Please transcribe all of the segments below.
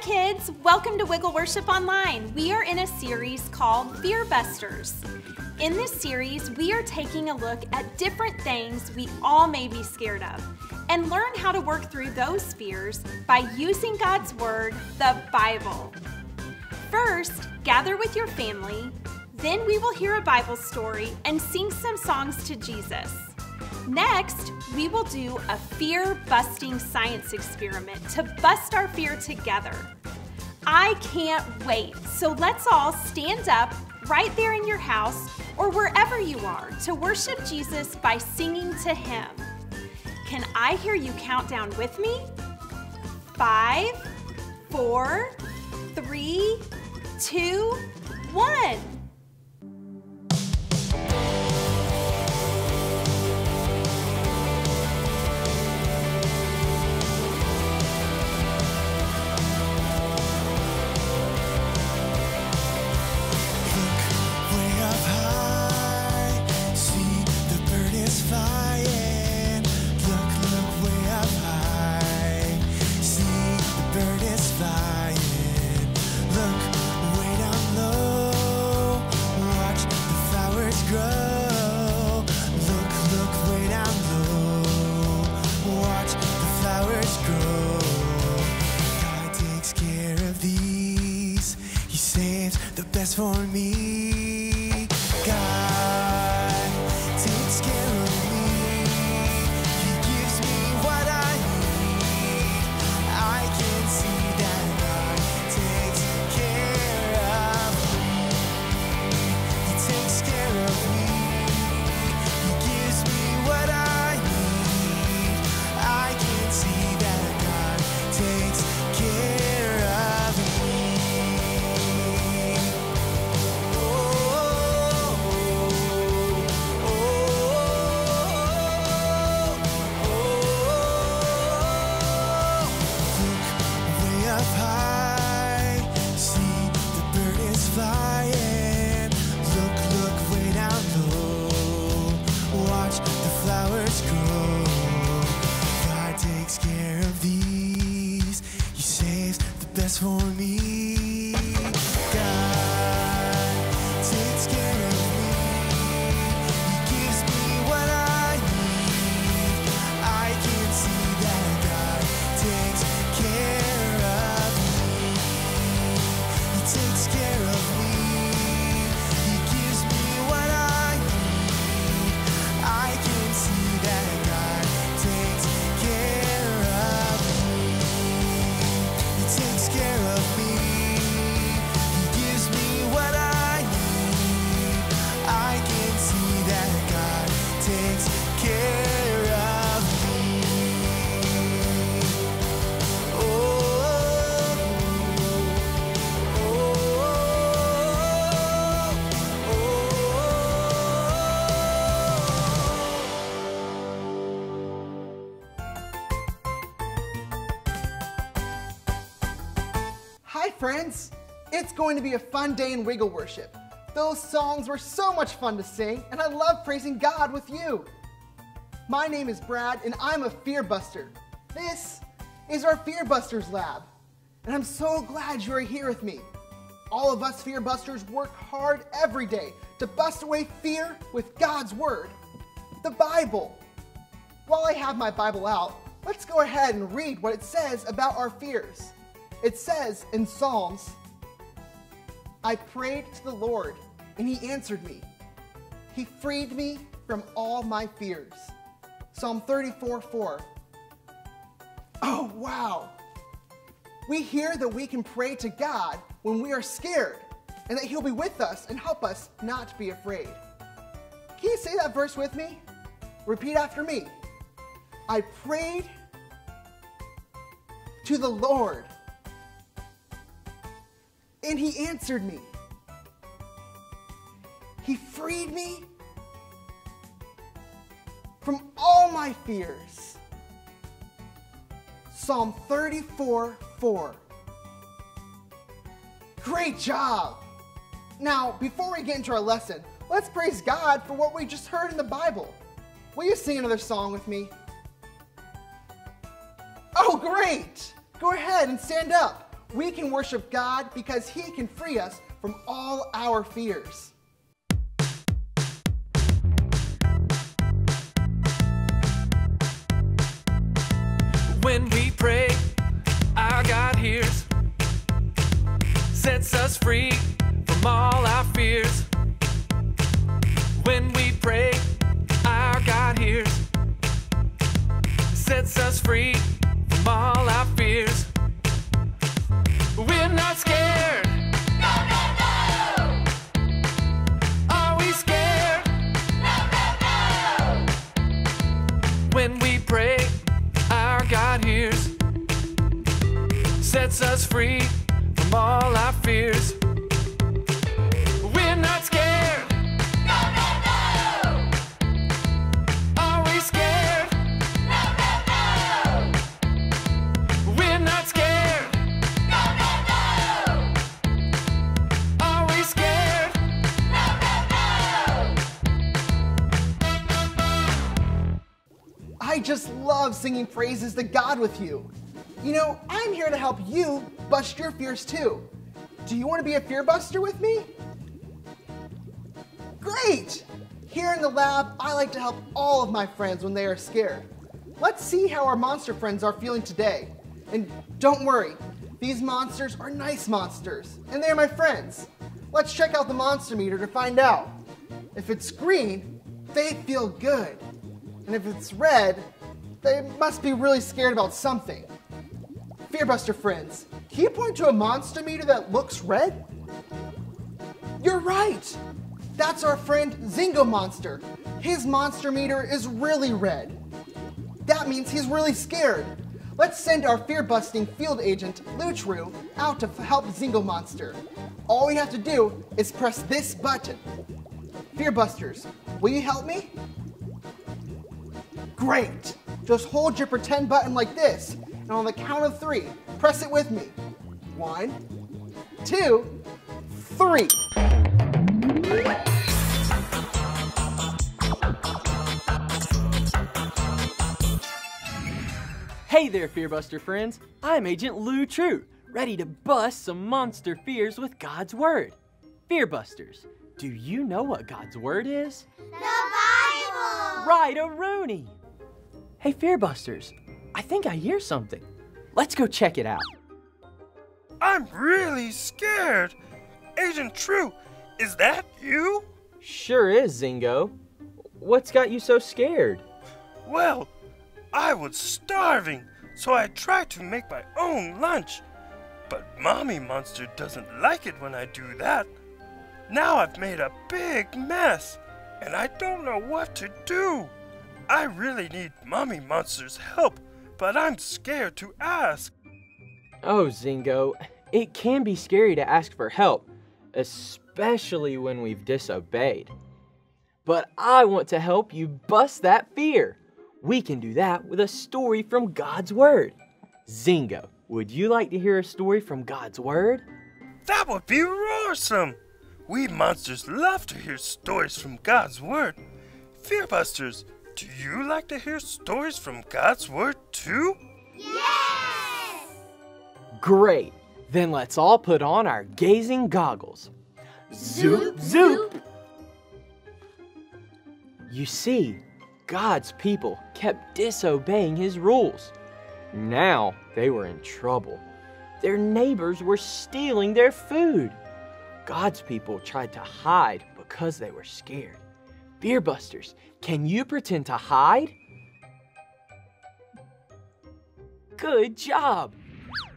kids, welcome to Wiggle Worship Online. We are in a series called FearBusters. In this series, we are taking a look at different things we all may be scared of and learn how to work through those fears by using God's Word, the Bible. First, gather with your family, then we will hear a Bible story and sing some songs to Jesus. Next, we will do a fear-busting science experiment to bust our fear together. I can't wait, so let's all stand up right there in your house or wherever you are to worship Jesus by singing to Him. Can I hear you count down with me? 5, 4, 3, 2, 1. For me, God takes care of me. He gives me what I need. I can see that God takes care of me. He takes care of me. He gives me what I need. I can see that God takes care of me. For me, God takes care of me. He gives me what I need. I can see that God takes care of me. He takes care of me. He gives me what I need. I can see that God takes care of me. He takes care of me. He gives me what I need. I can see that God takes care of me. Oh, oh, oh, Hi friends! It's going to be a fun day in Wiggle Worship. Those songs were so much fun to sing, and I love praising God with you. My name is Brad, and I'm a FearBuster. This is our FearBusters lab, and I'm so glad you are here with me. All of us FearBusters work hard every day to bust away fear with God's Word, the Bible. While I have my Bible out, let's go ahead and read what it says about our fears. It says in Psalms, I prayed to the Lord, and He answered me. He freed me from all my fears. Psalm 34:4. Oh, wow. We hear that we can pray to God when we are scared, and that He'll be with us and help us not be afraid. Can you say that verse with me? Repeat after me. I prayed to the Lord, and He answered me. He freed me from all my fears. Psalm 34:4. Great job! Now, before we get into our lesson, let's praise God for what we just heard in the Bible. Will you sing another song with me? Oh, great! Go ahead and stand up. We can worship God because He can free us from all our fears. When we pray, our God hears, sets us free from all our fears. When we pray, our God hears, sets us free from all our fears. We're not scared. No, no, no. Are we scared? No, no, no. When we pray, our God hears, sets us free from all our fears. We're not scared. No, no, no. Are we scared? No, no, no. We're not scared. No, no, no. Are we scared? No, no, no. I just love singing praises to God with you. You know, I'm here to help you bust your fears too. Do you want to be a fear buster with me? Great! Here in the lab, I like to help all of my friends when they are scared. Let's see how our monster friends are feeling today. And don't worry, these monsters are nice monsters, and they're my friends. Let's check out the monster meter to find out. If it's green, they feel good. And if it's red, they must be really scared about something. FearBuster friends, can you point to a monster meter that looks red? You're right! That's our friend Zingo Monster. His monster meter is really red. That means he's really scared. Let's send our fear-busting field agent, Luchru, out to help Zingo Monster. All we have to do is press this button. FearBusters, will you help me? Great! Just hold your pretend button like this, and on the count of 3, press it with me. 1, 2, 3. Hey there, FearBuster friends. I'm Agent Lou True, ready to bust some monster fears with God's Word. FearBusters, do you know what God's Word is? The Bible. Right-a-rooney. Hey, FearBusters, I think I hear something. Let's go check it out. I'm really scared. Agent True, is that you? Sure is, Zingo. What's got you so scared? Well, I was starving, so I tried to make my own lunch. But Mommy Monster doesn't like it when I do that. Now I've made a big mess, and I don't know what to do. I really need Mommy Monster's help, but I'm scared to ask. Oh, Zingo, it can be scary to ask for help, especially when we've disobeyed. But I want to help you bust that fear. We can do that with a story from God's Word. Zingo, would you like to hear a story from God's Word? That would be awesome! We monsters love to hear stories from God's Word. FearBusters, do you like to hear stories from God's Word too? Yes! Great! Then let's all put on our gazing goggles. Zoop, zoop! You see, God's people kept disobeying His rules. Now they were in trouble. Their neighbors were stealing their food. God's people tried to hide because they were scared. FearBusters, can you pretend to hide? Good job!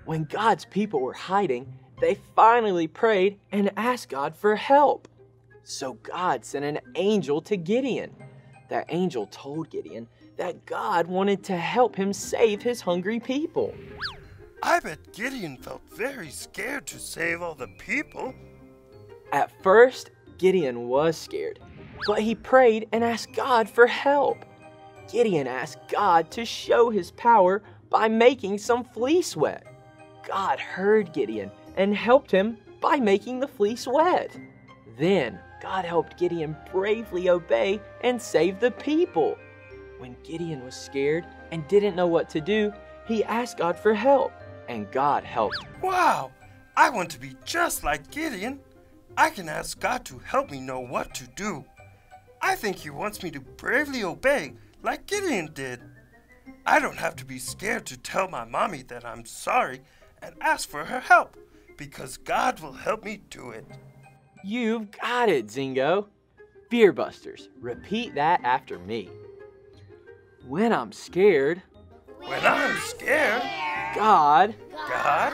When God's people were hiding, they finally prayed and asked God for help. So God sent an angel to Gideon. That angel told Gideon that God wanted to help him save his hungry people. I bet Gideon felt very scared to save all the people. At first, Gideon was scared, but he prayed and asked God for help. Gideon asked God to show His power by making some fleece wet. God heard Gideon and helped him by making the fleece wet. Then God helped Gideon bravely obey and save the people. When Gideon was scared and didn't know what to do, he asked God for help, and God helped. Wow! I want to be just like Gideon. I can ask God to help me know what to do. I think He wants me to bravely obey like Gideon did. I don't have to be scared to tell my mommy that I'm sorry and ask for her help, because God will help me do it. You've got it, Zingo. FearBusters, repeat that after me. When I'm scared, When I'm scared, God God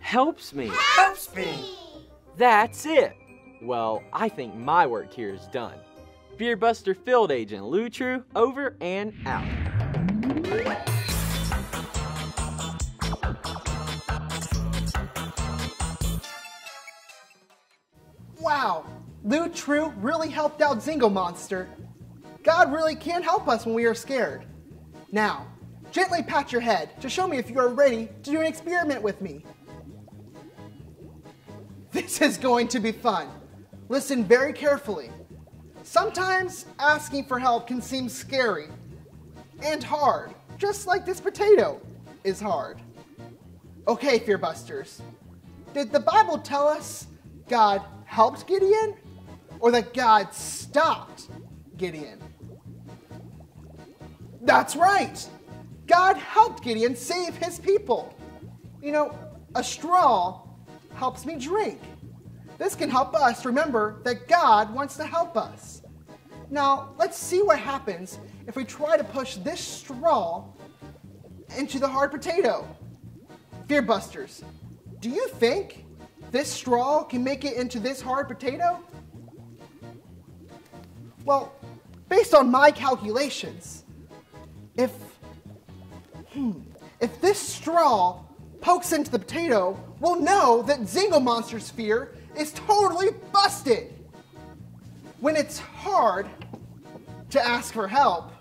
helps me. helps me. That's it. Well, I think my work here is done. FearBuster Field Agent Lutru, over and out. Wow, Lutru really helped out Zingo Monster. God really can help us when we are scared. Now, gently pat your head to show me if you are ready to do an experiment with me. This is going to be fun. Listen very carefully. Sometimes asking for help can seem scary and hard, just like this potato is hard. Okay, FearBusters, did the Bible tell us God helped Gideon, or that God stopped Gideon? That's right! God helped Gideon save his people. You know, a straw helps me drink. This can help us remember that God wants to help us. Now, let's see what happens if we try to push this straw into the hard potato. FearBusters, do you think this straw can make it into this hard potato? Well, based on my calculations, if this straw pokes into the potato, we'll know that Zingo Monster's fear is totally busted. When it's hard to ask for help,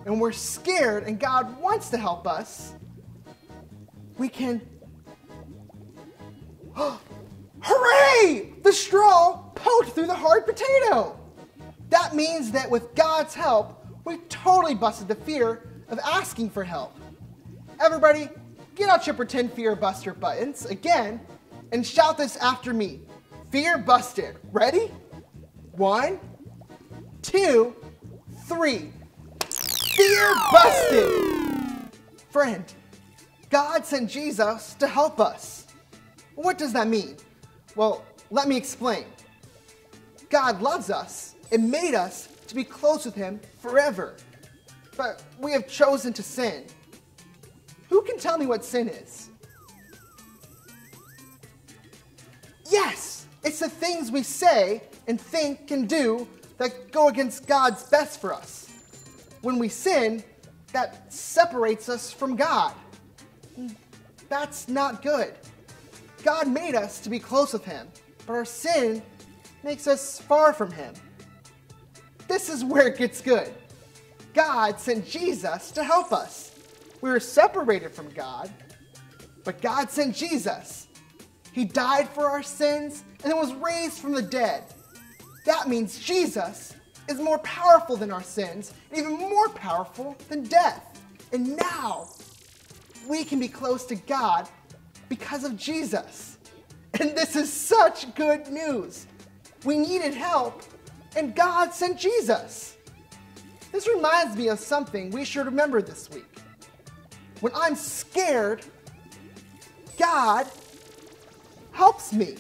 and we're scared and God wants to help us, we can... Hooray! The straw poked through the hard potato! That means that with God's help, we totally busted the fear of asking for help. Everybody, get out your pretend Fear Buster buttons again and shout this after me. Fear busted. Ready? 1, 2, 3. Fear busted! Friend, God sent Jesus to help us. What does that mean? Well, let me explain. God loves us and made us to be close with Him forever. But we have chosen to sin. Who can tell me what sin is? Yes, it's the things we say and think and do that go against God's best for us. When we sin, that separates us from God. That's not good. God made us to be close with Him, but our sin makes us far from Him. This is where it gets good. God sent Jesus to help us. We were separated from God, but God sent Jesus. He died for our sins and then was raised from the dead. That means Jesus is more powerful than our sins and even more powerful than death. And now we can be close to God because of Jesus. And this is such good news. We needed help, and God sent Jesus. This reminds me of something we should remember this week. When I'm scared, God helps me.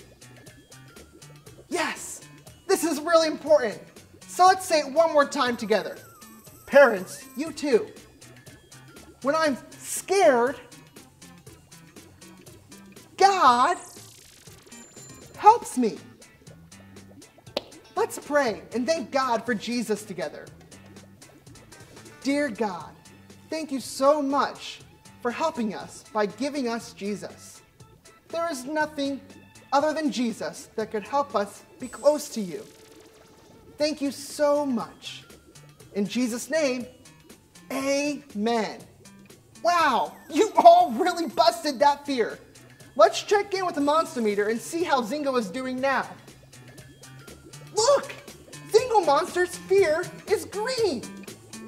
Yes, this is really important. So let's say it one more time together. Parents, you too. When I'm scared, God helps me. Let's pray and thank God for Jesus together. Dear God, thank you so much for helping us by giving us Jesus. There is nothing other than Jesus that could help us be close to you. Thank you so much. In Jesus' name, amen. Wow, you all really busted that fear. Let's check in with the monster meter and see how Zingo is doing now. Look, Zingo Monster's fear is green.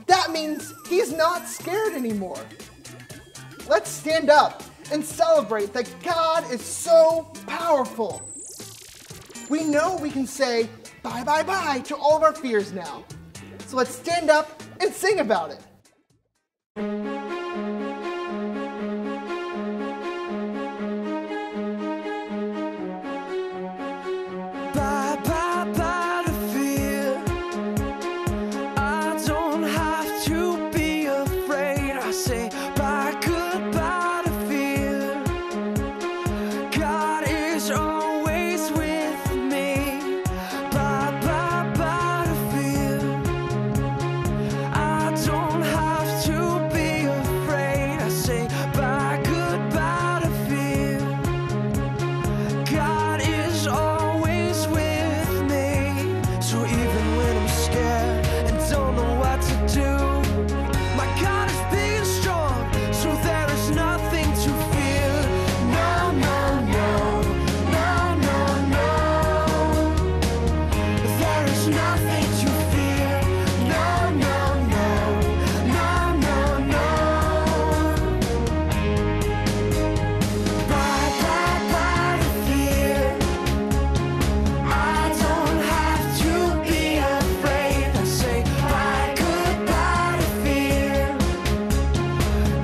That means he's not scared anymore. Let's stand up and celebrate that God is so powerful. We know we can say bye, bye, bye to all of our fears now. So let's stand up and sing about it. Bye, bye, bye to fear. I don't have to be afraid. I say bye, goodbye to fear. God is always with me. Bye, bye, bye to fear. I don't have to be afraid. I say bye, goodbye to fear. God is always with me. So even when I'm scared and don't know what to do, my God is big and strong, so there is nothing to fear. No, no, no, no, no, no. There is nothing to fear. No, no, no, no, no, no. Bye, bye, bye to fear. I don't have to be afraid. I say bye, goodbye to fear.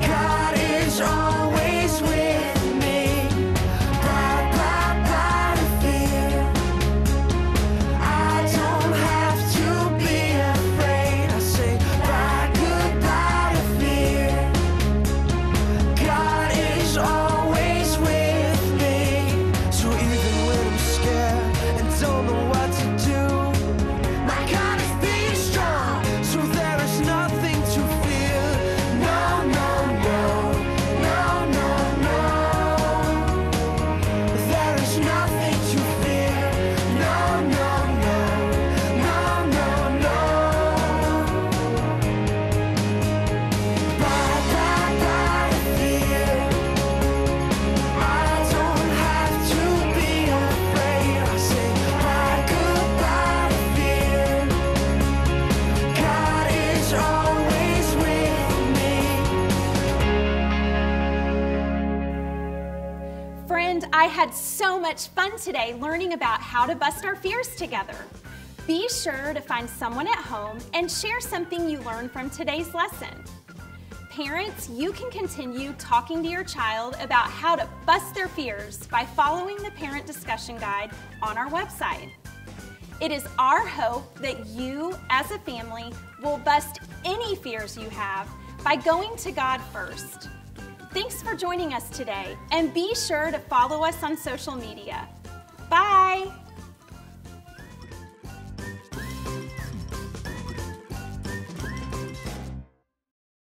God is always with me. Bye, bye, bye to fear. I don't have to be afraid. I say bye, goodbye to fear. God is always with me. So even when I'm scared and don't know what to do, my God is big and strong, so there is nothing to fear. No, no, no, no, no, no. There is nothing to fear. No, no, no, no, no, no. Bye, bye, bye to fear. I don't have to be afraid. I say bye, goodbye to fear. God is always with me. Friend, I had so much fun today learning about how to bust our fears together. Be sure to find someone at home and share something you learned from today's lesson. Parents, you can continue talking to your child about how to bust their fears by following the parent discussion guide on our website. It is our hope that you, as a family, will bust any fears you have by going to God first. Thanks for joining us today, and be sure to follow us on social media. Bye!